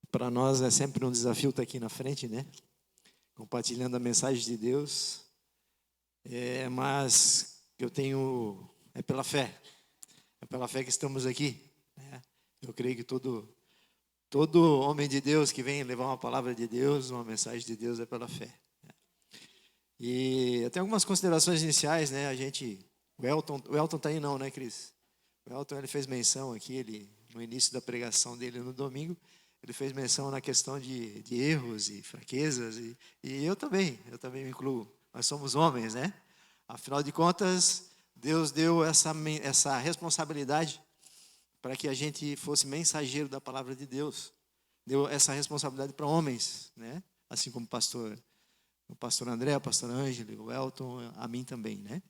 Para nós é sempre um desafio estar aqui na frente, né? Compartilhando a mensagem de Deus. Mas é pela fé que estamos aqui, né? Eu creio que todo homem de Deus que vem levar uma palavra de Deus, uma mensagem de Deus, é pela fé. E até algumas considerações iniciais, né? O Elton está aí não, né, Cris? O Elton, ele fez menção aqui, no início da pregação dele no domingo, ele fez menção na questão de erros e fraquezas, e eu também me incluo. Nós somos homens, né? Afinal de contas, Deus deu essa responsabilidade para que a gente fosse mensageiro da palavra de Deus. Deu essa responsabilidade para homens, né? Assim como o pastor André, o pastor Ângelo, o Elton, a mim também, né?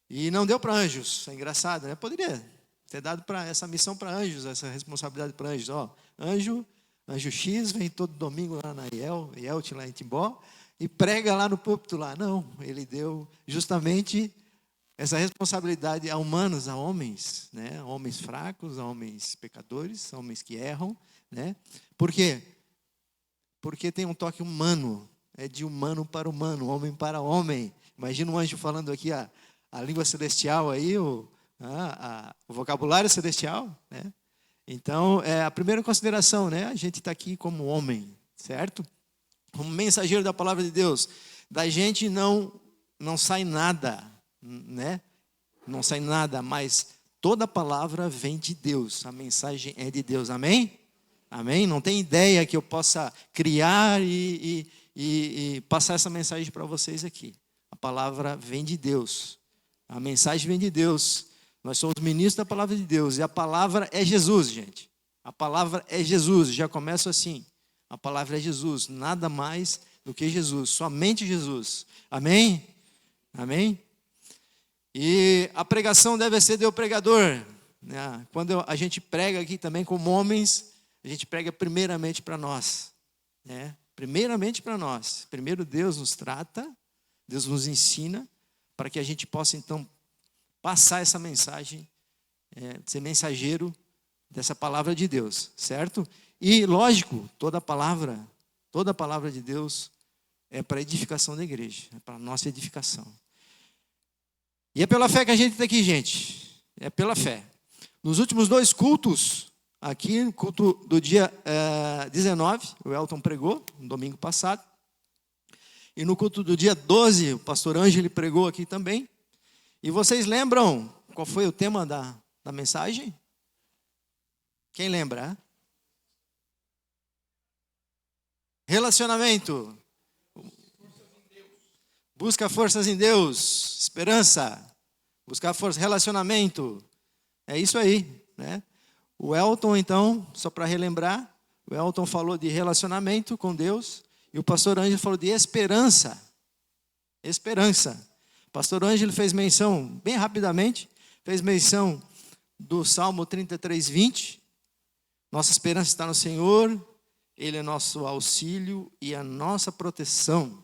E não deu para anjos, é engraçado, né? Poderia ter dado essa missão para anjos, essa responsabilidade para anjos. Anjo X vem todo domingo lá na IELT, lá em Timbó, e prega lá no púlpito lá. Não, ele deu justamente essa responsabilidade a humanos, a homens, né? Homens fracos, a homens pecadores, a homens que erram, né? Por quê? Porque tem um toque humano, é de humano para humano, homem para homem. Imagina um anjo falando aqui a língua celestial aí, o vocabulário celestial, né? Então, a primeira consideração, né? A gente está aqui como homem, certo? Como mensageiro da palavra de Deus. Da gente não sai nada, né? Não sai nada, mas toda palavra vem de Deus. A mensagem é de Deus, amém? Amém? Não tem ideia que eu possa criar e passar essa mensagem para vocês aqui. A palavra vem de Deus. A mensagem vem de Deus. Nós somos ministros da palavra de Deus. E a palavra é Jesus, gente. A palavra é Jesus. Já começo assim. A palavra é Jesus. Nada mais do que Jesus. Somente Jesus. Amém? Amém? E a pregação deve ser do pregador, né? Quando a gente prega aqui também como homens, a gente prega primeiramente para nós, né? Primeiramente para nós. Primeiro Deus nos trata, Deus nos ensina, para que a gente possa então passar essa mensagem, ser mensageiro dessa palavra de Deus, certo? E lógico, toda palavra de Deus é para edificação da igreja, é para a nossa edificação. E é pela fé que a gente está aqui, gente. É pela fé. Nos últimos 2 cultos, aqui no culto do dia 19, o Elton pregou, no domingo passado. E no culto do dia 12, o pastor Ângelo pregou aqui também. E vocês lembram qual foi o tema da mensagem? Quem lembra? Relacionamento. Busca forças em Deus. Esperança. Buscar força. Relacionamento. É isso aí, né? O Elton, então, só para relembrar, o Elton falou de relacionamento com Deus e o pastor Ângelo falou de esperança. Esperança. O pastor Ângelo fez menção, bem rapidamente, fez menção do Salmo 33, 20. Nossa esperança está no Senhor, Ele é nosso auxílio e a nossa proteção.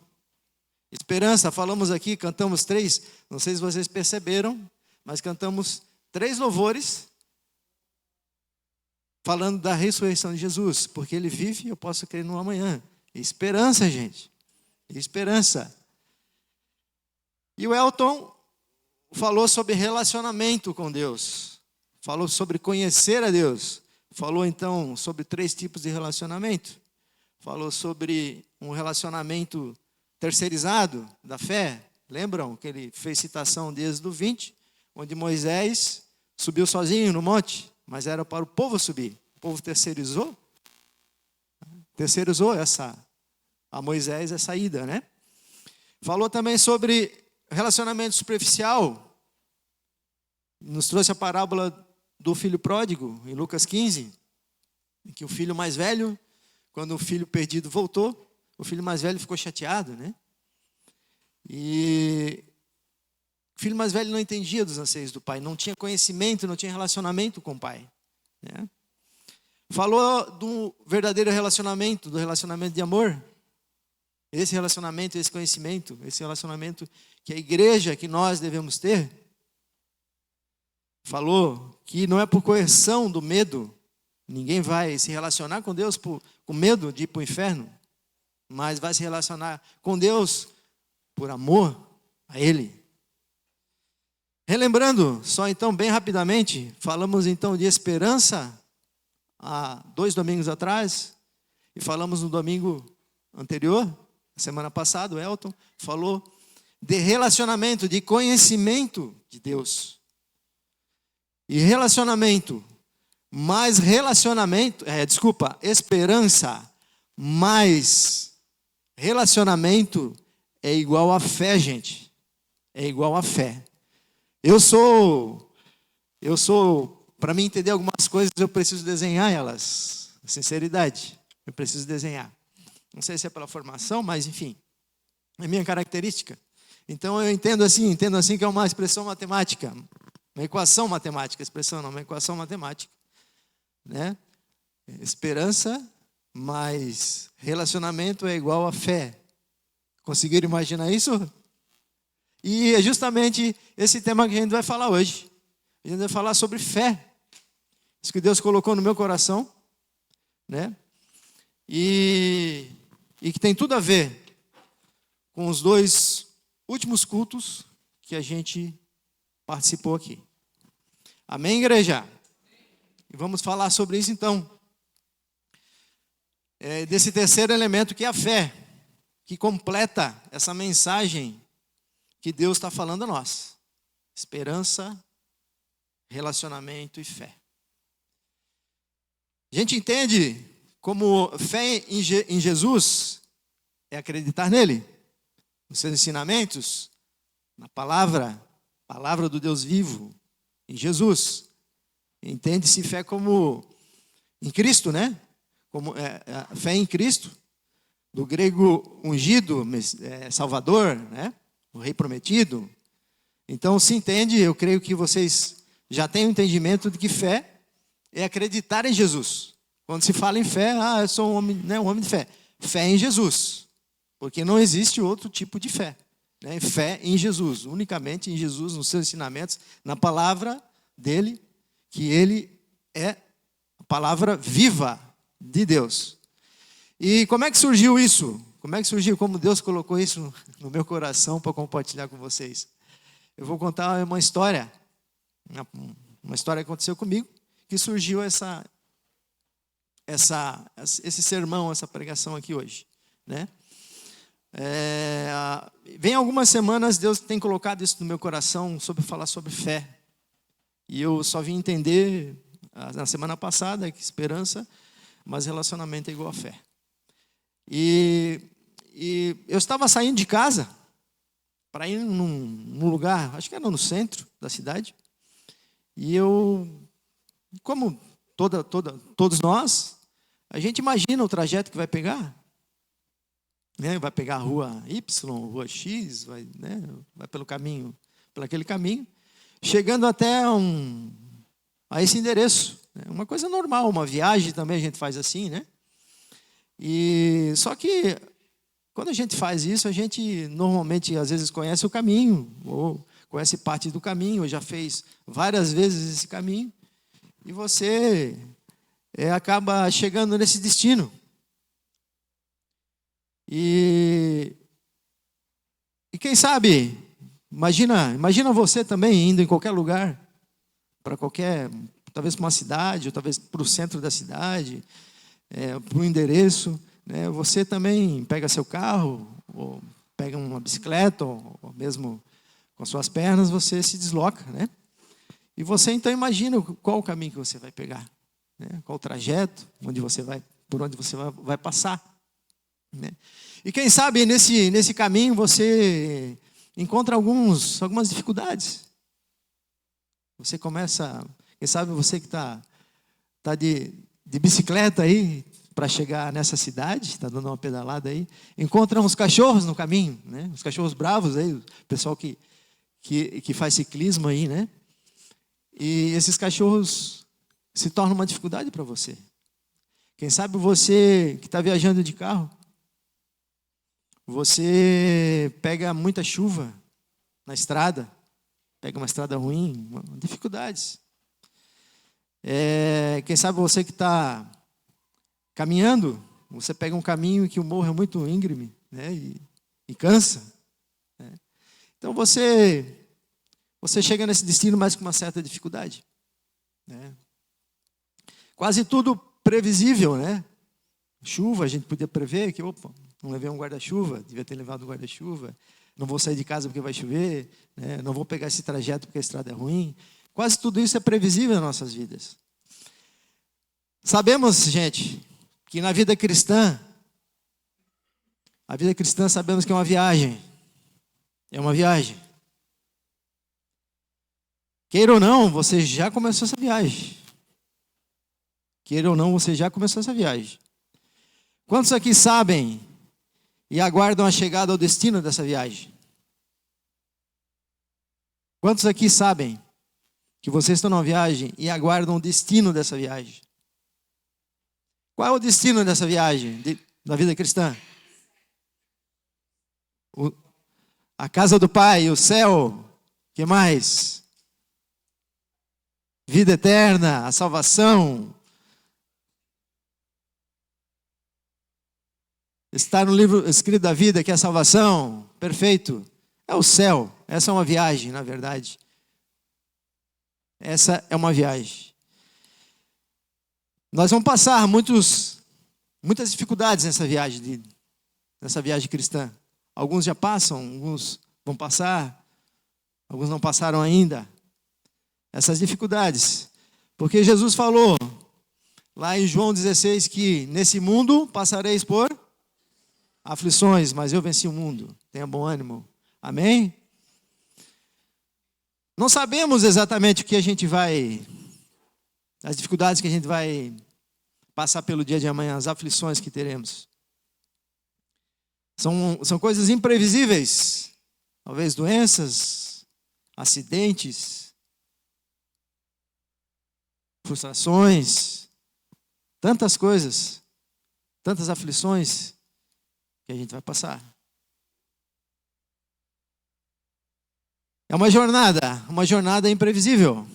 Esperança, falamos aqui, cantamos 3, não sei se vocês perceberam, mas cantamos 3 louvores falando da ressurreição de Jesus, porque Ele vive e eu posso crer no amanhã. Esperança, gente. Esperança. E o Elton falou sobre relacionamento com Deus. Falou sobre conhecer a Deus. Falou, então, sobre 3 tipos de relacionamento. Falou sobre um relacionamento terceirizado da fé. Lembram que ele fez citação de Êxodo 20, onde Moisés subiu sozinho no monte, mas era para o povo subir. O povo terceirizou a Moisés essa ida, né? Falou também sobre relacionamento superficial. Nos trouxe a parábola do filho pródigo, em Lucas 15, em que o filho mais velho, quando o filho perdido voltou, o filho mais velho ficou chateado, né? E o filho mais velho não entendia dos anseios do pai, não tinha conhecimento, não tinha relacionamento com o pai, né? Falou do verdadeiro relacionamento, do relacionamento de amor. Esse relacionamento, esse conhecimento, esse relacionamento que a igreja, que nós devemos ter. Falou que não é por coerção do medo, Ninguém vai se relacionar com Deus com medo de ir para o inferno, mas vai se relacionar com Deus por amor a Ele. Relembrando, só então bem rapidamente, falamos então de esperança há 2 domingos atrás, e falamos no domingo anterior, semana passada, o Elton falou de relacionamento, de conhecimento de Deus. E relacionamento mais esperança mais relacionamento é igual a fé, gente. É igual a fé. Eu sou, para mim entender algumas coisas, eu preciso desenhar elas. Sinceridade, eu preciso desenhar. Não sei se é pela formação, mas enfim, é minha característica. Então eu entendo assim que é uma expressão matemática, uma equação matemática, uma equação matemática. Né? Esperança mais relacionamento é igual a fé. Conseguiram imaginar isso? E é justamente esse tema que a gente vai falar hoje. A gente vai falar sobre fé. Isso que Deus colocou no meu coração, né? E que tem tudo a ver com os 2 últimos cultos que a gente participou aqui. Amém, igreja? E vamos falar sobre isso então. Desse terceiro elemento que é a fé, que completa essa mensagem que Deus está falando a nós. Esperança, relacionamento e fé. A gente entende como fé em Jesus é acreditar nele, nos seus ensinamentos, na palavra do Deus vivo, em Jesus. Entende-se fé como em Cristo, né? Como fé em Cristo, do grego ungido, Salvador, né? O Rei prometido. Então se entende, eu creio que vocês já têm o entendimento de que fé é acreditar em Jesus. Quando se fala em fé, eu sou um homem, né? Um homem de fé. Fé em Jesus, porque não existe outro tipo de fé, né? Fé em Jesus, unicamente em Jesus, nos seus ensinamentos, na palavra dele, que ele é a palavra viva de Deus. E como é que surgiu isso? Como Deus colocou isso no meu coração para compartilhar com vocês? Eu vou contar uma história que aconteceu comigo, que surgiu esse sermão, essa pregação aqui hoje, né? Vem algumas semanas, Deus tem colocado isso no meu coração, sobre falar sobre fé. E eu só vim entender na semana passada que esperança, mas relacionamento é igual a fé. E eu estava saindo de casa para ir num lugar, acho que era no centro da cidade. E eu, como todos nós, a gente imagina o trajeto que vai pegar. Né? Vai pegar a rua Y, rua X, vai pelo aquele caminho, chegando até a esse endereço. Uma coisa normal, uma viagem também a gente faz assim, né? E só que quando a gente faz isso, a gente normalmente às vezes conhece o caminho, ou conhece parte do caminho, ou já fez várias vezes esse caminho, e você acaba chegando nesse destino. E quem sabe, imagina você também indo em qualquer lugar, talvez para uma cidade, ou talvez para o centro da cidade, para um endereço, né? Você também pega seu carro, ou pega uma bicicleta, ou mesmo com suas pernas, você se desloca, né? E você então imagina qual o caminho que você vai pegar, né? Qual o trajeto, por onde você vai passar, né? E quem sabe nesse caminho você encontra algumas dificuldades. Você começa, quem sabe você que está de bicicleta aí para chegar nessa cidade, está dando uma pedalada aí, encontra uns cachorros no caminho, né? Uns cachorros bravos aí, o pessoal que faz ciclismo aí, né? E esses cachorros se tornam uma dificuldade para você. Quem sabe você que está viajando de carro, você pega muita chuva na estrada, pega uma estrada ruim, dificuldades. Quem sabe você que está caminhando, você pega um caminho que o morro é muito íngreme, né? E cansa. Né? Então você chega nesse destino, mas com uma certa dificuldade. Né? Quase tudo previsível, né? Chuva, a gente podia prever que, opa, não levei um guarda-chuva, devia ter levado um guarda-chuva. Não vou sair de casa porque vai chover, né? Não vou pegar esse trajeto porque a estrada é ruim. Quase tudo isso é previsível nas nossas vidas. Sabemos, gente, que na vida cristã, a vida cristã sabemos que é uma viagem. É uma viagem. Queira ou não, você já começou essa viagem. Queira ou não, você já começou essa viagem. Quantos aqui sabem e aguardam a chegada ao destino dessa viagem? Quantos aqui sabem que vocês estão numa viagem e aguardam o destino dessa viagem? Qual é o destino dessa viagem da vida cristã? A casa do Pai, o céu, o que mais? Vida eterna, a salvação. Está no livro escrito da vida que é a salvação, perfeito. É o céu, essa é uma viagem, na verdade. Essa é uma viagem. Nós vamos passar muitas dificuldades nessa viagem cristã. Alguns já passam, alguns vão passar, alguns não passaram ainda. Essas dificuldades. Porque Jesus falou lá em João 16 que nesse mundo passareis por aflições, mas eu venci o mundo. Tenha bom ânimo. Amém? Não sabemos exatamente o que a gente vai, as dificuldades que a gente vai passar pelo dia de amanhã, as aflições que teremos. São coisas imprevisíveis. Talvez doenças, acidentes, frustrações, tantas coisas, tantas aflições que a gente vai passar. É uma jornada imprevisível.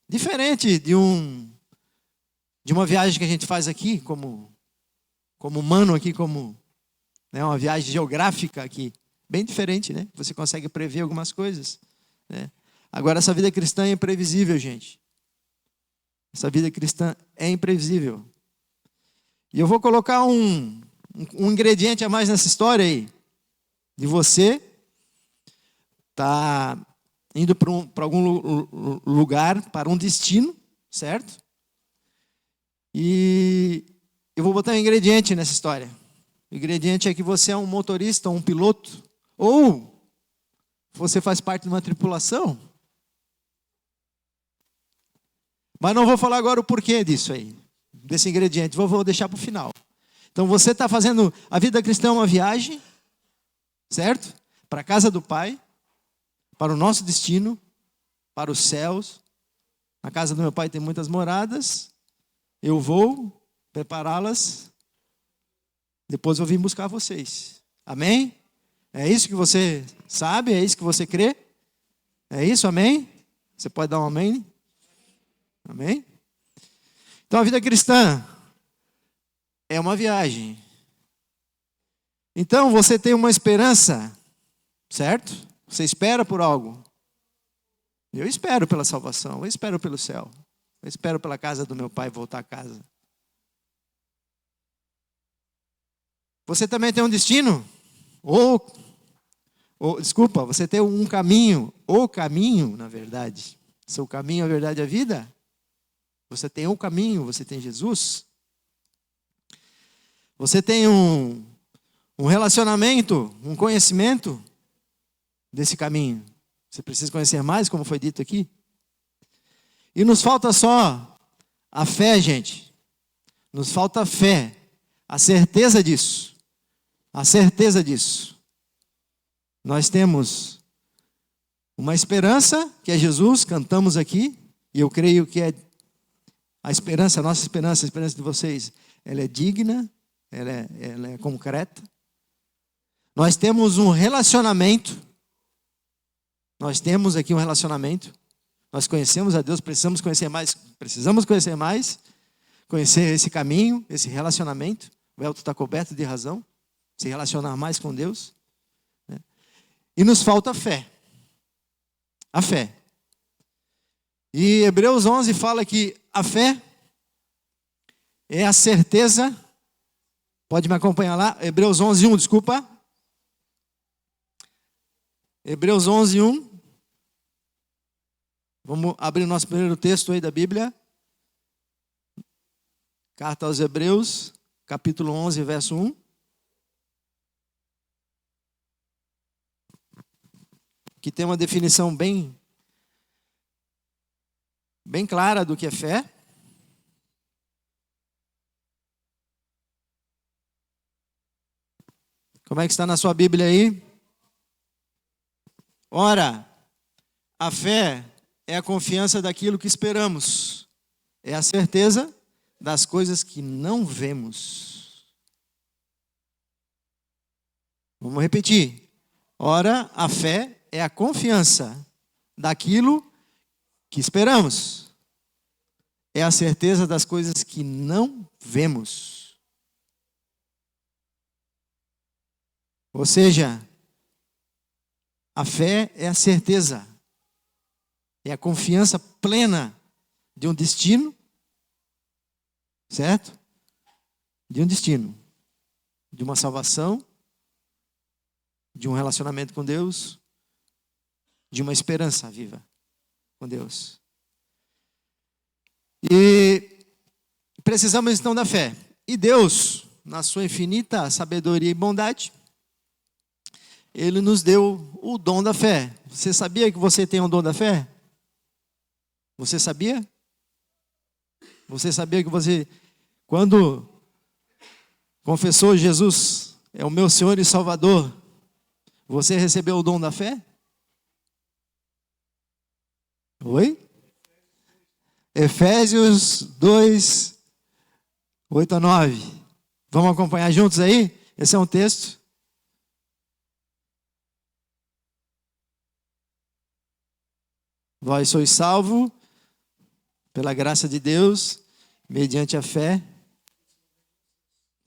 Diferente de uma viagem que a gente faz aqui, como humano aqui, né, uma viagem geográfica aqui. Bem diferente, né? Você consegue prever algumas coisas. Né? Agora, essa vida cristã é imprevisível, gente. Essa vida cristã é imprevisível. E eu vou colocar um ingrediente a mais nessa história aí. De você tá indo para algum lugar, para um destino, certo? E eu vou botar um ingrediente nessa história. O ingrediente é que você é um motorista, um piloto, ou você faz parte de uma tripulação. Mas não vou falar agora o porquê disso aí, desse ingrediente, vou deixar para o final. Então você está fazendo, a vida cristã é uma viagem, certo? Para a casa do Pai, para o nosso destino, para os céus. Na casa do meu Pai tem muitas moradas, eu vou prepará-las, depois eu vim buscar vocês. Amém? É isso que você sabe? É isso que você crê? É isso? Amém? Você pode dar um amém? Amém? Então a vida cristã é uma viagem. Então você tem uma esperança, certo? Você espera por algo. Eu espero pela salvação, eu espero pelo céu. Eu espero pela casa do meu Pai voltar a casa. Você também tem um destino? Desculpa, você tem um caminho. O caminho, na verdade. Seu caminho, a verdade, a vida. Você tem um caminho, você tem Jesus. Você tem um relacionamento, um conhecimento desse caminho. Você precisa conhecer mais, como foi dito aqui. E nos falta só a fé, gente. Nos falta a fé, a certeza disso. A certeza disso. Nós temos uma esperança, que é Jesus, cantamos aqui, e eu creio que é a esperança, a nossa esperança, a esperança de vocês, ela é digna, ela é concreta. Nós temos um relacionamento. Nós temos aqui um relacionamento. Nós conhecemos a Deus, precisamos conhecer mais, conhecer esse caminho, esse relacionamento. O Elton está coberto de razão, se relacionar mais com Deus, né? E nos falta fé. A fé. E Hebreus 11 fala que a fé é a certeza. Pode me acompanhar lá? Hebreus 11, 1, desculpa. Hebreus 11, 1. Vamos abrir o nosso primeiro texto aí da Bíblia. Carta aos Hebreus, capítulo 11, verso 1. Que tem uma definição bem clara do que é fé. Como é que está na sua Bíblia aí? Ora, a fé é a confiança daquilo que esperamos. É a certeza das coisas que não vemos. Vamos repetir. Ora, a fé é a confiança daquilo que esperamos. É a certeza das coisas que não vemos. Ou seja, a fé é a certeza, é a confiança plena de um destino, certo? De um destino, de uma salvação, de um relacionamento com Deus, de uma esperança viva com Deus. E precisamos então da fé. E Deus, na sua infinita sabedoria e bondade, Ele nos deu o dom da fé. Você sabia que você tem o dom da fé? Você sabia? Você sabia que você, quando confessou Jesus é o meu Senhor e Salvador, você recebeu o dom da fé? Oi? Efésios 2, 8 a 9. Vamos acompanhar juntos aí? Esse é um texto. Vós sois salvos pela graça de Deus, mediante a fé.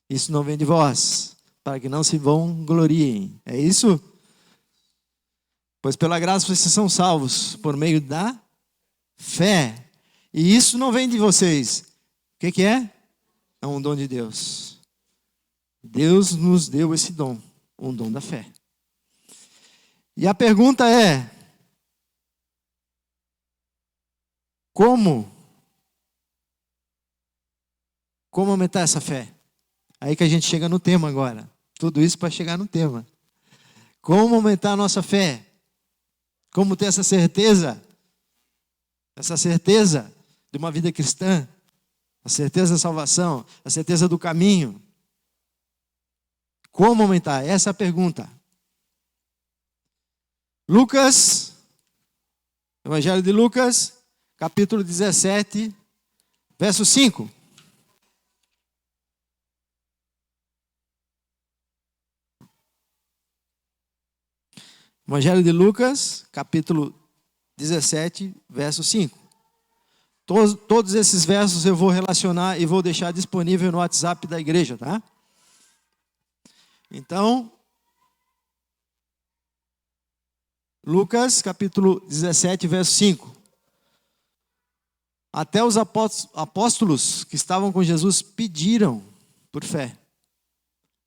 Isso não vem de vós, para que não se vangloriem. É isso? Pois pela graça vocês são salvos por meio da fé. E isso não vem de vocês. O que é? É um dom de Deus. Deus nos deu esse dom, um dom da fé. E a pergunta é: como aumentar essa fé? Aí que a gente chega no tema agora. Tudo isso para chegar no tema. Como aumentar a nossa fé? Como ter essa certeza de uma vida cristã, a certeza da salvação, a certeza do caminho. Como aumentar? Essa é a pergunta. Lucas, Evangelho de Lucas, capítulo 17, verso 5. Evangelho de Lucas, capítulo 17, verso 5. Todos esses versos eu vou relacionar e vou deixar disponível no WhatsApp da igreja, tá? Então, Lucas, capítulo 17, verso 5. Até os apóstolos que estavam com Jesus pediram por fé.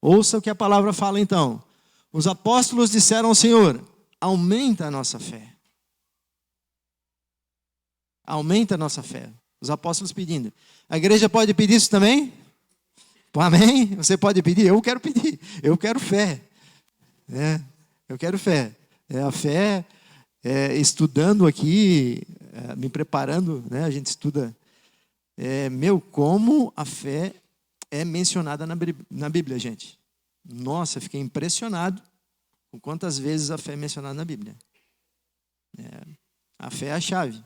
Ouça o que a palavra fala então. Os apóstolos disseram ao Senhor: aumenta a nossa fé. Aumenta a nossa fé. Os apóstolos pedindo. A igreja pode pedir isso também? Amém? Você pode pedir? Eu quero pedir. Eu quero fé. Eu quero fé. A fé, estudando aqui, me preparando, né? A gente estuda. Como a fé é mencionada na Bíblia, gente. Nossa, fiquei impressionado com quantas vezes a fé é mencionada na Bíblia. A fé é a chave.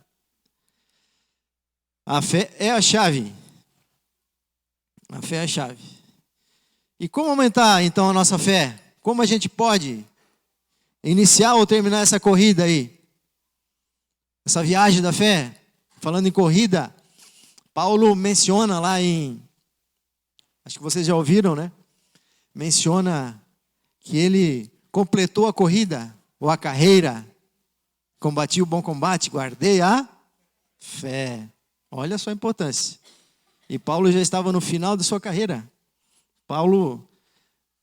A fé é a chave. A fé é a chave. E como aumentar, então, a nossa fé? Como a gente pode iniciar ou terminar essa corrida aí? essa viagem da fé, falando em corrida, Paulo menciona lá acho que vocês já ouviram, né? Menciona que ele completou a corrida, ou a carreira, combati o bom combate, guardei a fé. Olha só a importância. E Paulo já estava no final de sua carreira. Paulo,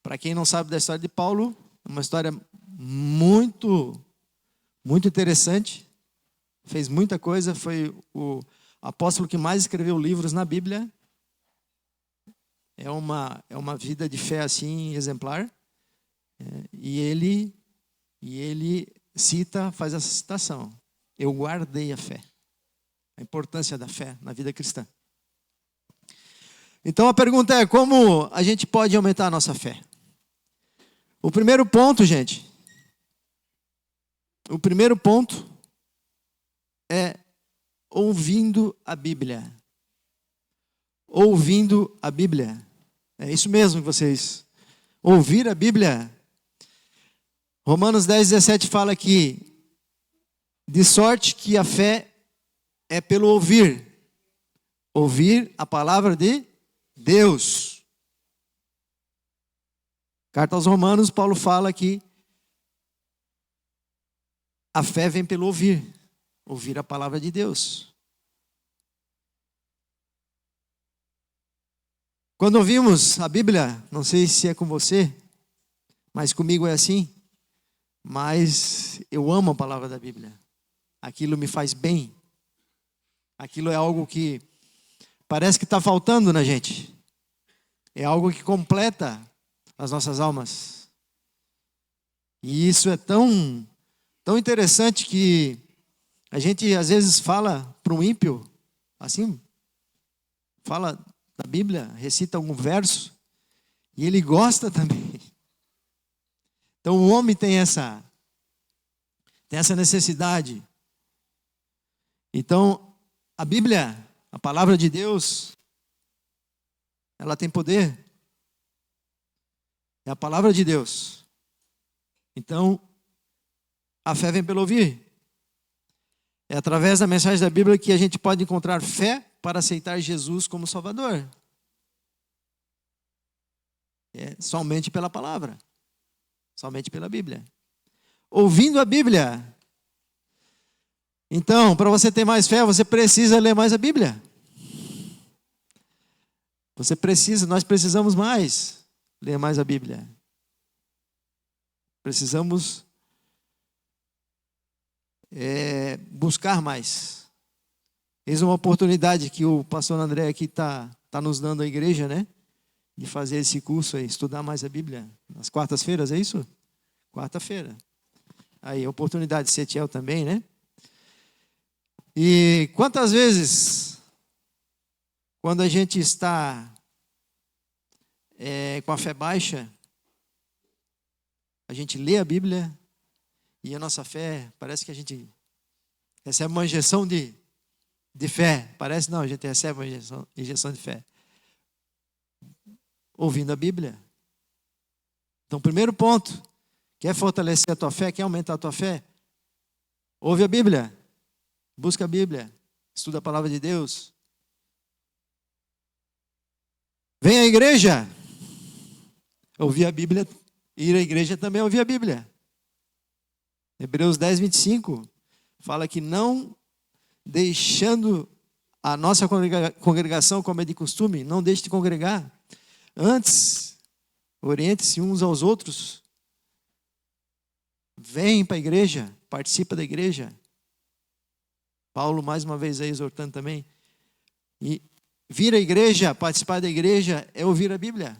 para quem não sabe da história de Paulo, é uma história muito, muito interessante. Fez muita coisa, foi o apóstolo que mais escreveu livros na Bíblia. É uma vida de fé assim exemplar. E ele cita, faz essa citação: eu guardei a fé. A importância da fé na vida cristã. Então a pergunta é: como a gente pode aumentar a nossa fé? O primeiro ponto, gente, é ouvindo a Bíblia. Ouvindo a Bíblia. É isso mesmo que vocês. Ouvir a Bíblia. Romanos 10:17 fala que de sorte que a fé é pelo ouvir. Ouvir a palavra de Deus. Carta aos Romanos, Paulo fala que a fé vem pelo ouvir. Ouvir a palavra de Deus. Quando ouvimos a Bíblia, não sei se é com você, mas comigo é assim. Mas eu amo a palavra da Bíblia. Aquilo me faz bem. Aquilo é algo que parece que está faltando na gente. É algo que completa as nossas almas. E isso é tão interessante que a gente às vezes fala para um ímpio, assim, fala da Bíblia, recita algum verso, e ele gosta também. Então o homem tem essa necessidade. Então a Bíblia, a palavra de Deus, ela tem poder. É a palavra de Deus. Então, a fé vem pelo ouvir. É através da mensagem da Bíblia que a gente pode encontrar fé para aceitar Jesus como Salvador. É somente pela palavra. Somente pela Bíblia. Ouvindo a Bíblia. Então, para você ter mais fé, você precisa ler mais a Bíblia. Nós precisamos mais ler mais a Bíblia. Precisamos buscar mais. Eis uma oportunidade que o pastor André aqui está nos dando à igreja, né? De fazer esse curso aí, estudar mais a Bíblia. Nas quartas-feiras, é isso? Quarta-feira. Aí, a oportunidade de Setiel também, né? E quantas vezes, quando a gente está com a fé baixa, a gente lê a Bíblia e a nossa fé, parece que a gente recebe uma injeção de fé. Parece não, a gente recebe uma injeção de fé. Ouvindo a Bíblia. Então, primeiro ponto, quer fortalecer a tua fé, quer aumentar a tua fé? Ouve a Bíblia. Busca a Bíblia. Estuda a palavra de Deus. Vem à igreja. Ouvir a Bíblia. Ir à igreja também é ouvir a Bíblia. Hebreus 10:25 fala que não deixando a nossa congregação como é de costume, não deixe de congregar. Antes, oriente-se uns aos outros. Vem para a igreja, participa da igreja. Paulo mais uma vez aí exortando também. E vir à igreja, participar da igreja é ouvir a Bíblia.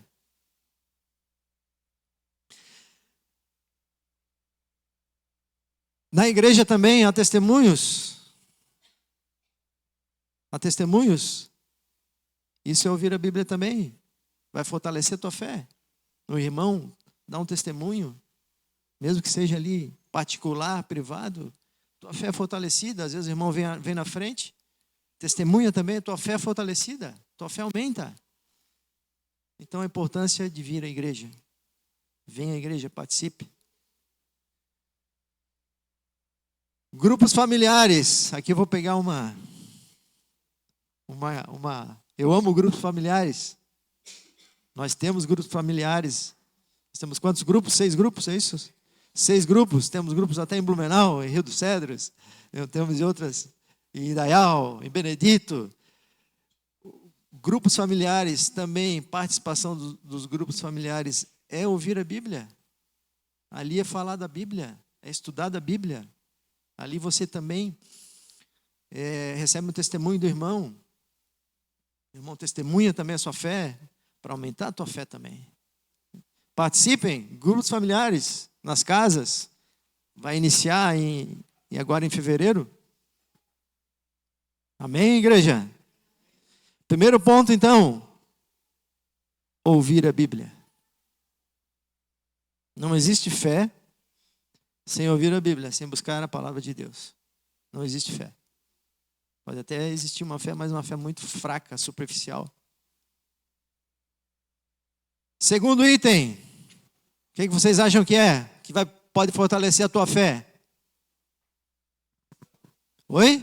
Na igreja também há testemunhos. Há testemunhos. Isso é ouvir a Bíblia também. Vai fortalecer a tua fé. O irmão dá um testemunho, mesmo que seja ali particular, privado, tua fé é fortalecida. Às vezes o irmão vem na frente, testemunha também, tua fé é fortalecida, tua fé aumenta. Então a importância de vir à igreja. Venha à igreja, participe. Grupos familiares. Aqui eu vou pegar Eu amo grupos familiares. Nós temos grupos familiares. Nós temos quantos grupos? 6 grupos, é isso? 6 grupos. Temos grupos até em Blumenau, em Rio dos Cedros. Temos outras em Indaial, em Benedito. Grupos familiares também, participação dos grupos familiares é ouvir a Bíblia. Ali é falar da Bíblia, é estudar da Bíblia. Ali você também recebe um testemunho do irmão. O irmão testemunha também a sua fé, para aumentar a tua fé também. Participem, grupos familiares, nas casas. Vai iniciar agora em fevereiro. Amém, igreja? Primeiro ponto, então, ouvir a Bíblia. Não existe fé sem ouvir a Bíblia, sem buscar a palavra de Deus. Não existe fé. Pode até existir uma fé, mas uma fé muito fraca, superficial. Segundo item, o que vocês acham que é? Que pode fortalecer a tua fé? Oi?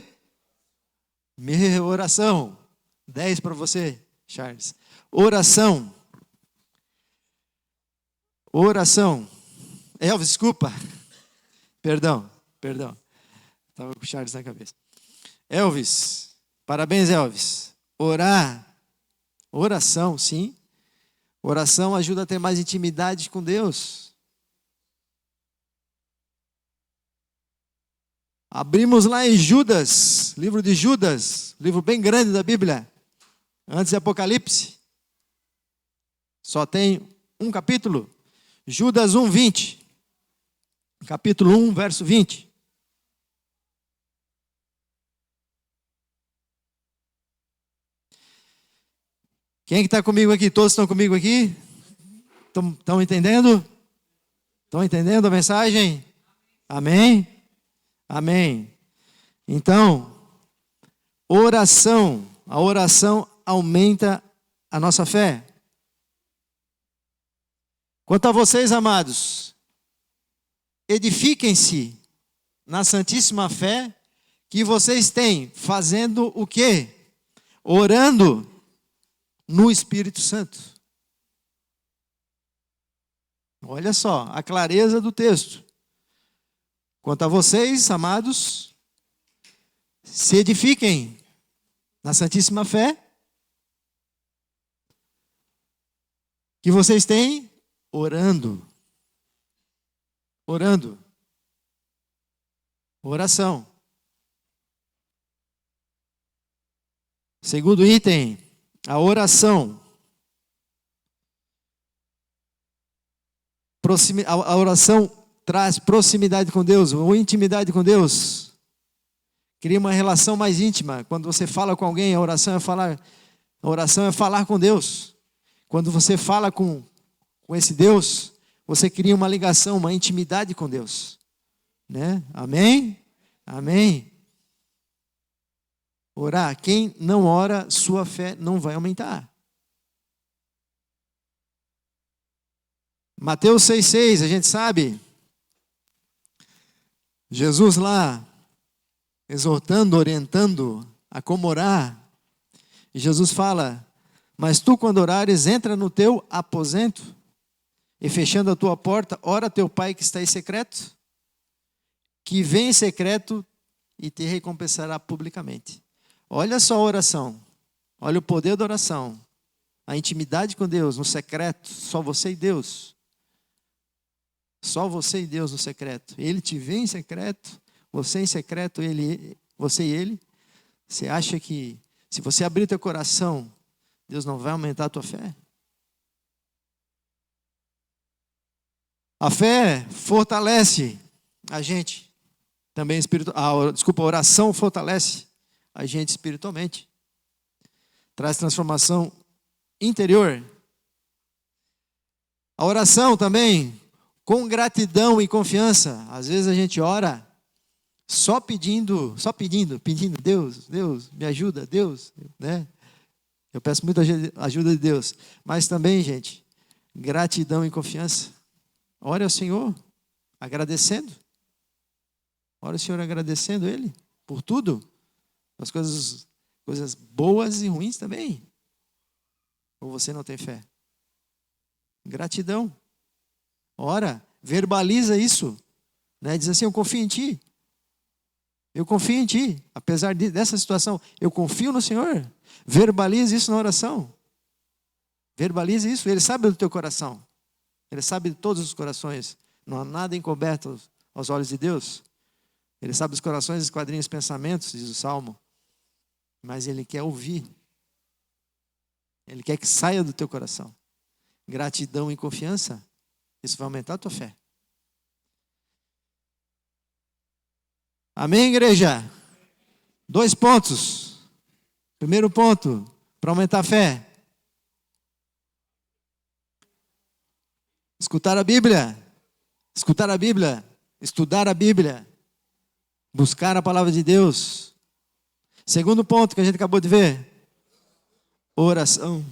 Minha oração. 10 para você, Charles. Oração. Oração. Elvis, desculpa. Perdão. Estava com o Charles na cabeça. Elvis. Parabéns, Elvis. Orar. Oração, sim. Oração ajuda a ter mais intimidade com Deus. Abrimos lá em Judas, livro de Judas, livro bem grande da Bíblia. Antes de Apocalipse. Só tem um capítulo. Judas 1:20. Capítulo 1, verso 20. Quem é que está comigo aqui? Todos estão comigo aqui? Estão entendendo? Estão entendendo a mensagem? Amém? Amém. Então, oração. A oração aumenta a nossa fé. Quanto a vocês, amados, edifiquem-se na santíssima fé que vocês têm, fazendo o quê? Orando no Espírito Santo. Olha só, a clareza do texto. Quanto a vocês, amados, se edifiquem na santíssima fé que vocês têm, orando. Oração. Segundo item, a oração. A oração traz proximidade com Deus, ou intimidade com Deus. Cria uma relação mais íntima. Quando você fala com alguém, a oração é falar com Deus. Quando você fala com esse Deus, você cria uma ligação, uma intimidade com Deus. Né? Amém? Amém. Orar. Quem não ora, sua fé não vai aumentar. Mateus 6,6, a gente sabe. Jesus lá, exortando, orientando a como orar. E Jesus fala, mas tu quando orares, entra no teu aposento, e fechando a tua porta, ora teu pai que está em secreto, que vem em secreto e te recompensará publicamente. Olha só a oração, olha o poder da oração, a intimidade com Deus no secreto, só você e Deus. Só você e Deus no secreto. Ele te vê em secreto, você em secreto, você e ele. Você acha que se você abrir teu coração, Deus não vai aumentar a tua fé? A fé fortalece a gente. Também a oração fortalece a gente espiritualmente. Traz transformação interior. A oração também, com gratidão e confiança. Às vezes a gente ora só pedindo, Deus, me ajuda, Deus, né? Eu peço muita ajuda de Deus. Mas também, gente, gratidão e confiança. Ore ao Senhor, agradecendo. Ora o Senhor agradecendo Ele por tudo. As coisas boas e ruins também. Ou você não tem fé? Gratidão. Ora, verbaliza isso. Né? Diz assim, eu confio em Ti. Eu confio em Ti. Apesar dessa situação, eu confio no Senhor. Verbalize isso na oração. Verbalize isso. Ele sabe do teu coração. Ele sabe de todos os corações. Não há nada encoberto aos olhos de Deus. Ele sabe os corações, esquadrinha os pensamentos, diz o Salmo. Mas Ele quer ouvir. Ele quer que saia do teu coração. Gratidão e confiança, isso vai aumentar a tua fé. Amém, igreja? 2 pontos. Primeiro ponto, para aumentar a fé. Escutar a Bíblia. Escutar a Bíblia. Estudar a Bíblia. Buscar a palavra de Deus. Segundo ponto que a gente acabou de ver. Oração.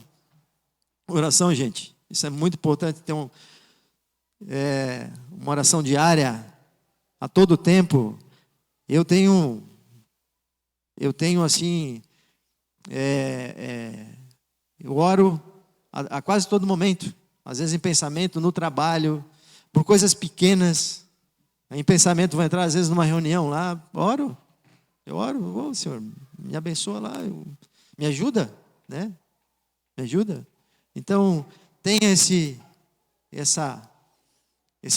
Oração, gente. Isso é muito importante. Ter uma oração diária. A todo tempo. Eu tenho assim. Eu oro a quase todo momento. Às vezes em pensamento, no trabalho. Por coisas pequenas. Em pensamento vou entrar às vezes numa reunião lá. Oro. Eu oro. Senhor, me abençoa lá. Me ajuda. Né? Me ajuda. Então, tenha esse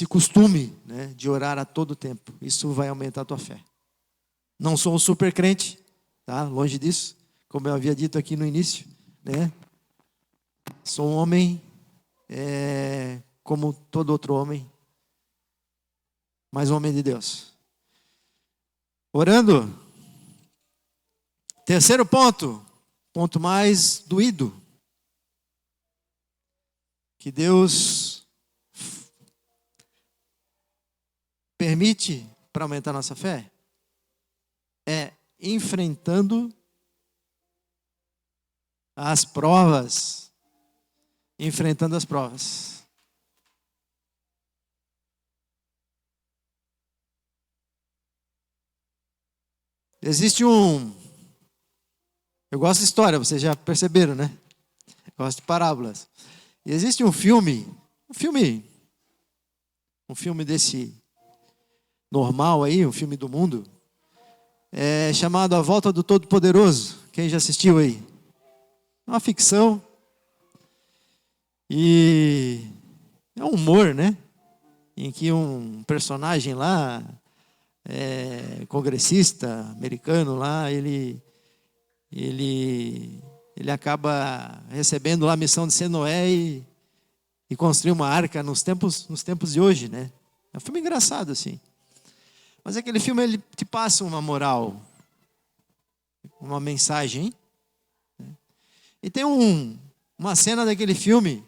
costume, né, de orar a todo tempo. Isso vai aumentar a tua fé. Não sou um super crente, tá? Longe disso, como eu havia dito aqui no início, né? Sou um homem como todo outro homem, mas um homem de Deus. Orando. Terceiro ponto mais doído. Que Deus permite para aumentar nossa fé é enfrentando as provas. Enfrentando as provas. Existe eu gosto de história, vocês já perceberam, né? Eu gosto de parábolas. E existe um filme desse normal aí, um filme do mundo, chamado A Volta do Todo-Poderoso. Quem já assistiu aí? É uma ficção. E é um humor, né? Em que um personagem lá, congressista americano lá, ele acaba recebendo lá a missão de ser Noé e construir uma arca nos tempos de hoje, né? É um filme engraçado, assim. Mas aquele filme, ele te passa uma moral, uma mensagem. Né? E tem uma cena daquele filme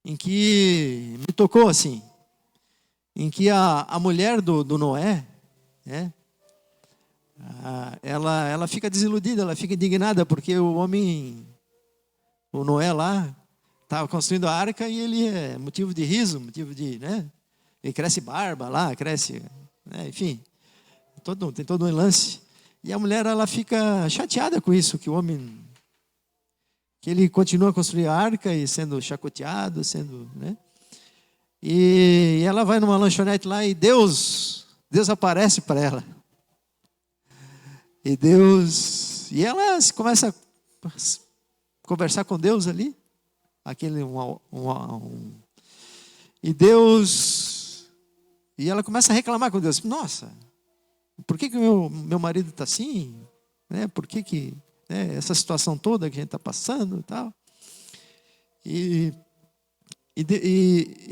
em que me tocou, assim. Em que a mulher do Noé, né? Ela fica desiludida, ela fica indignada, porque o Noé lá, estava construindo a arca e ele é motivo de riso, motivo de, né? Ele cresce barba lá, cresce, né? Enfim, tem todo um lance. E a mulher, ela fica chateada com isso, que o homem, que ele continua a construir a arca e sendo chacoteado, né? E ela vai numa lanchonete lá e Deus aparece para ela. E ela começa a conversar com Deus ali. E ela começa a reclamar com Deus. Nossa, por que o meu marido está assim? Né? Por que né, essa situação toda que a gente está passando e tal? E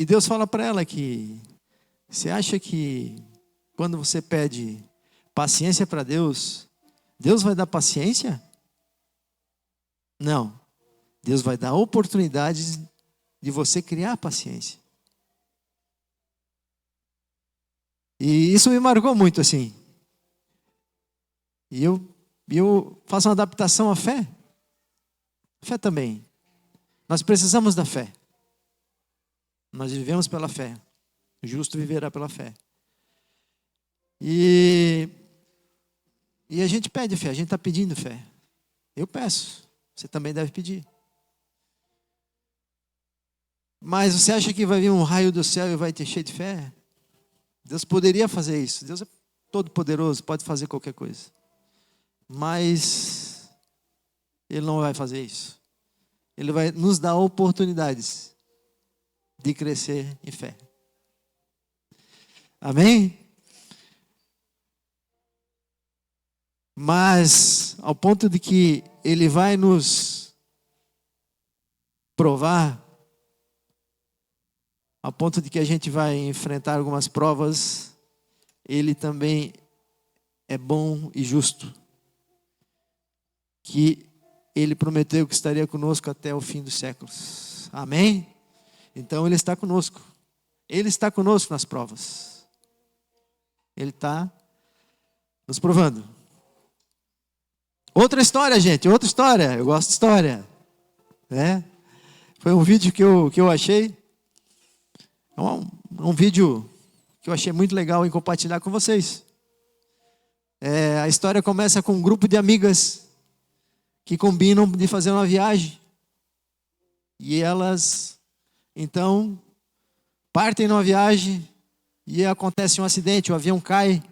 Deus fala para ela que você acha que quando você pede paciência para Deus, Deus vai dar paciência? Não. Deus vai dar oportunidades de você criar paciência. E isso me marcou muito, assim. E eu faço uma adaptação à fé. Fé também. Nós precisamos da fé. Nós vivemos pela fé. O justo viverá pela fé. E a gente pede fé, a gente está pedindo fé. Eu peço, você também deve pedir. Mas você acha que vai vir um raio do céu e vai te encher de fé? Deus poderia fazer isso. Deus é todo poderoso, pode fazer qualquer coisa. Mas Ele não vai fazer isso. Ele vai nos dar oportunidades de crescer em fé. Amém? Mas ao ponto de que Ele vai nos provar, ao ponto de que a gente vai enfrentar algumas provas, Ele também é bom e justo. Que Ele prometeu que estaria conosco até o fim dos séculos. Amém? Então Ele está conosco. Ele está conosco nas provas. Ele está nos provando. Outra história, gente, outra história. Eu gosto de história. Né? Foi um vídeo que eu achei. É um vídeo que eu achei muito legal em compartilhar com vocês. A história começa com um grupo de amigas que combinam de fazer uma viagem. E elas, então, partem numa viagem e acontece um acidente, o avião cai.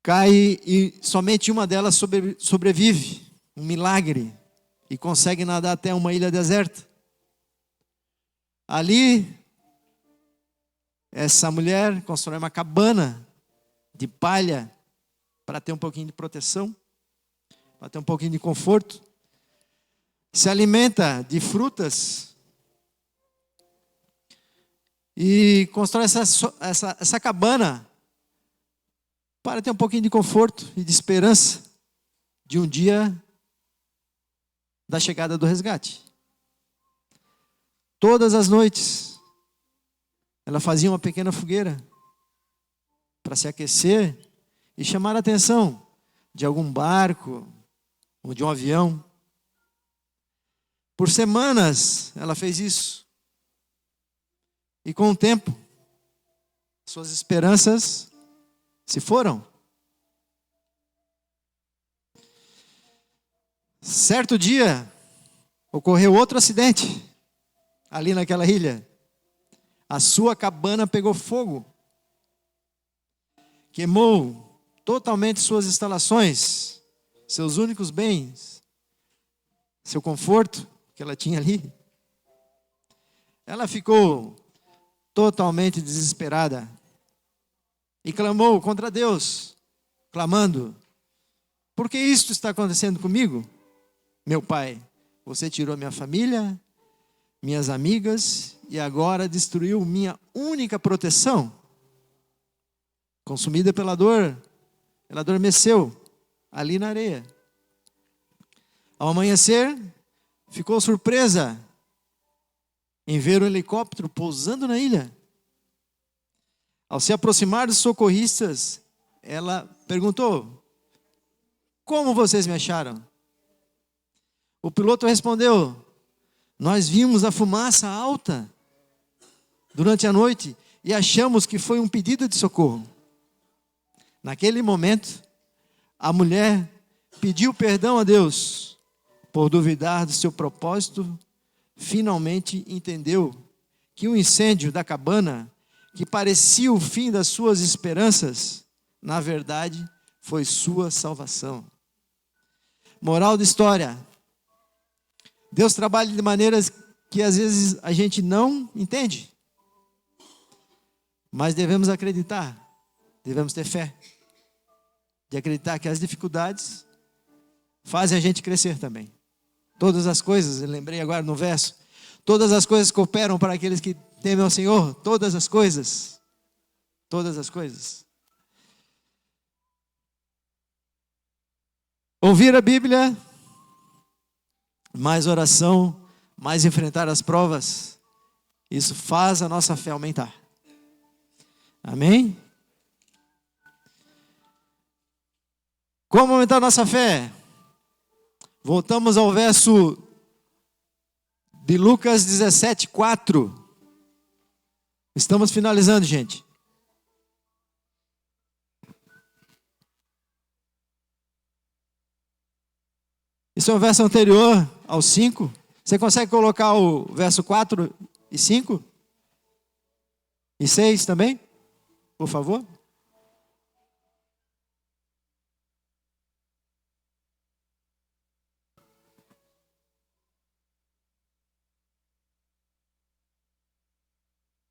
Cai e somente uma delas sobrevive, um milagre, e consegue nadar até uma ilha deserta. Ali, essa mulher constrói uma cabana de palha para ter um pouquinho de proteção, para ter um pouquinho de conforto. Se alimenta de frutas e constrói essa cabana para ter um pouquinho de conforto e de esperança de um dia da chegada do resgate. Todas as noites, ela fazia uma pequena fogueira para se aquecer e chamar a atenção de algum barco ou de um avião. Por semanas, ela fez isso. E com o tempo, suas esperanças se foram. Certo dia, ocorreu outro acidente ali naquela ilha. A sua cabana pegou fogo. Queimou totalmente suas instalações, seus únicos bens, seu conforto que ela tinha ali. Ela ficou totalmente desesperada e clamou contra Deus, clamando: por que isto está acontecendo comigo? Meu pai, você tirou minha família, minhas amigas e agora destruiu minha única proteção. Consumida pela dor, ela adormeceu ali na areia. Ao amanhecer, ficou surpresa em ver o helicóptero pousando na ilha. Ao se aproximar dos socorristas, ela perguntou: como vocês me acharam? O piloto respondeu: nós vimos a fumaça alta durante a noite e achamos que foi um pedido de socorro. Naquele momento, a mulher pediu perdão a Deus por duvidar do seu propósito. Finalmente entendeu que o incêndio da cabana, que parecia o fim das suas esperanças, na verdade, foi sua salvação. Moral da história: Deus trabalha de maneiras que às vezes a gente não entende. Mas devemos acreditar, devemos ter fé. De acreditar que as dificuldades fazem a gente crescer também. Todas as coisas, eu lembrei agora no verso, todas as coisas cooperam para aqueles que temem ao Senhor. Todas as coisas. Todas as coisas. Ouvir a Bíblia, mais oração, mais enfrentar as provas, isso faz a nossa fé aumentar. Amém? Como aumentar a nossa fé? Voltamos ao verso de Lucas 17:4. Estamos finalizando, gente. seu verso anterior ao 5. Você consegue colocar o verso 4 e 5? E 6 também? Por favor.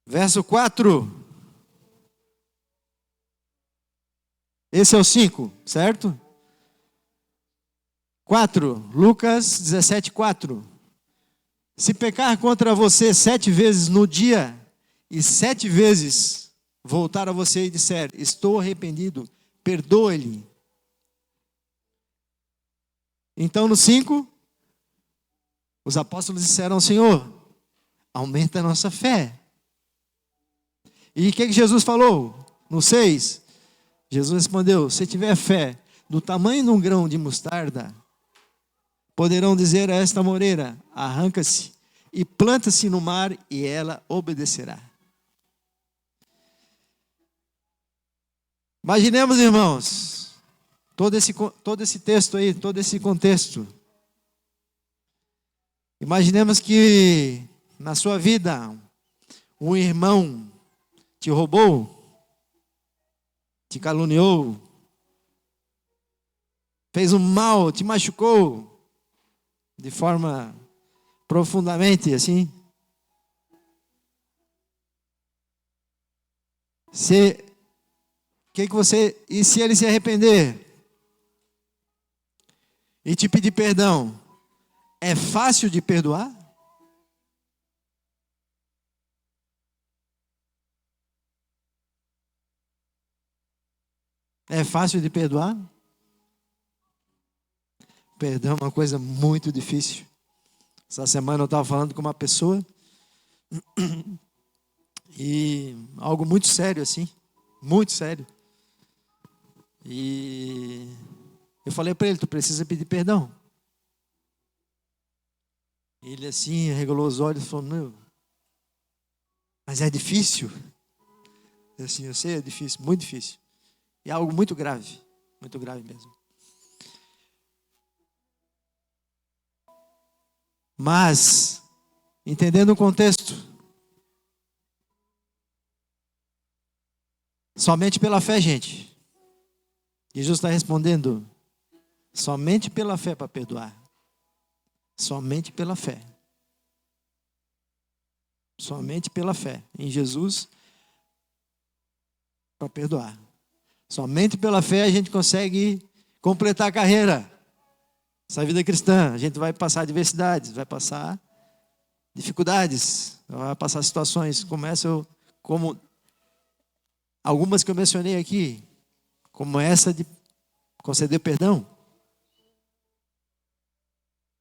Verso 4. Esse é o 5, certo? 4. Lucas 17, 4. Se pecar contra você 7 vezes no dia, e 7 vezes voltar a você e disser, estou arrependido, perdoe-lhe. Então no 5, os apóstolos disseram ao Senhor, aumenta a nossa fé. E o que Jesus falou? No 6, Jesus respondeu, se tiver fé do tamanho de um grão de mostarda, poderão dizer a esta moreira, arranca-se e planta-se no mar e ela obedecerá. Imaginemos, irmãos, todo esse texto aí, todo esse contexto. Imaginemos que na sua vida, um irmão te roubou, te caluniou, fez um mal, te machucou, de forma profundamente assim. E se ele se arrepender e te pedir perdão, é fácil de perdoar? É fácil de perdoar? Perdão é uma coisa muito difícil. Essa semana eu estava falando com uma pessoa e algo muito sério assim, muito sério. E eu falei para ele, tu precisa pedir perdão. Ele assim, arregalou os olhos e falou, não, mas é difícil. Assim, eu sei, é difícil, muito difícil. E é algo muito grave mesmo. Mas, entendendo o contexto, somente pela fé, gente. Jesus está respondendo, somente pela fé para perdoar. Somente pela fé. Somente pela fé em Jesus para perdoar. Somente pela fé a gente consegue completar a carreira. Essa vida cristã, a gente vai passar adversidades, vai passar dificuldades, vai passar situações como algumas que eu mencionei aqui, como essa de conceder perdão,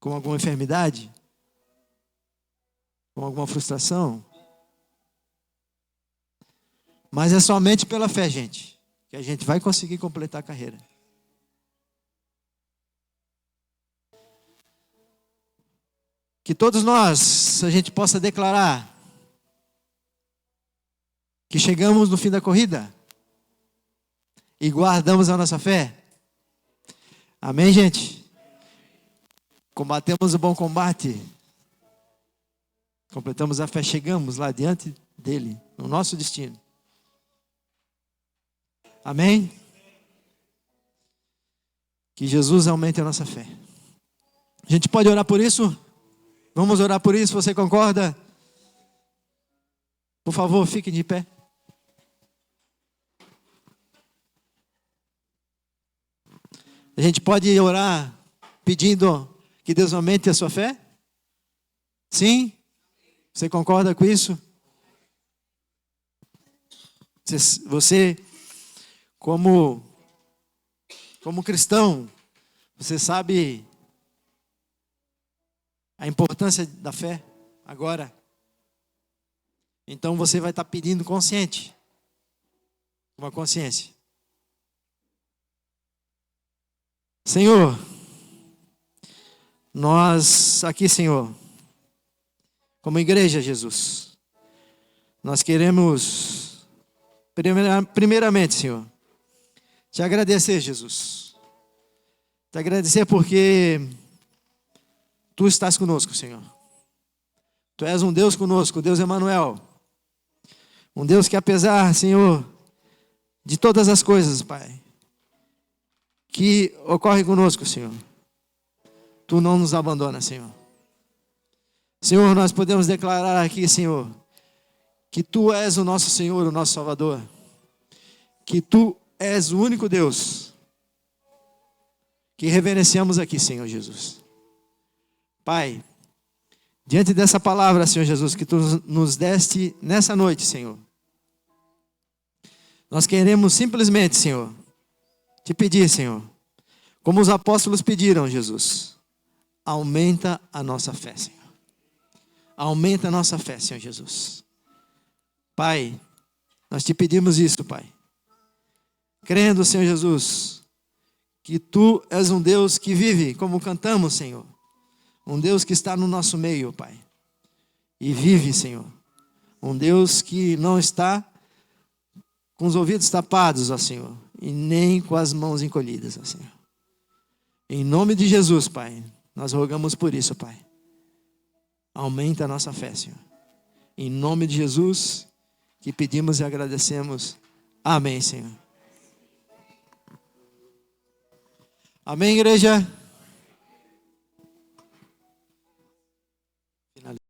com alguma enfermidade, com alguma frustração. Mas é somente pela fé, gente, que a gente vai conseguir completar a carreira. Que todos nós, a gente possa declarar que chegamos no fim da corrida e guardamos a nossa fé. Amém, gente? Combatemos o bom combate. Completamos a fé, chegamos lá diante dele, no nosso destino. Amém? Que Jesus aumente a nossa fé. A gente pode orar por isso? Vamos orar por isso, você concorda? Por favor, fique de pé. A gente pode orar pedindo que Deus aumente a sua fé? Sim? Você concorda com isso? Você como cristão, você sabe a importância da fé agora. Então você vai estar pedindo consciente, uma consciência. Senhor, nós aqui, Senhor, como igreja, Jesus, nós queremos, primeiramente, Senhor, te agradecer, Jesus. Te agradecer porque Tu estás conosco, Senhor. Tu és um Deus conosco, Deus Emanuel. Um Deus que apesar, Senhor, de todas as coisas, Pai, que ocorre conosco, Senhor, Tu não nos abandona, Senhor. Senhor, nós podemos declarar aqui, Senhor, que Tu és o nosso Senhor, o nosso Salvador. Que Tu és o único Deus que reverenciamos aqui, Senhor Jesus. Pai, diante dessa palavra, Senhor Jesus, que Tu nos deste nessa noite, Senhor, nós queremos simplesmente, Senhor, Te pedir, Senhor, como os apóstolos pediram, Jesus, aumenta a nossa fé, Senhor. Aumenta a nossa fé, Senhor Jesus. Pai, nós Te pedimos isso, Pai. Crendo, Senhor Jesus, que Tu és um Deus que vive, como cantamos, Senhor. Um Deus que está no nosso meio, Pai. E vive, Senhor. Um Deus que não está com os ouvidos tapados, ó Senhor. E nem com as mãos encolhidas, ó Senhor. Em nome de Jesus, Pai, nós rogamos por isso, Pai. Aumenta a nossa fé, Senhor. Em nome de Jesus, que pedimos e agradecemos. Amém, Senhor. Amém, igreja?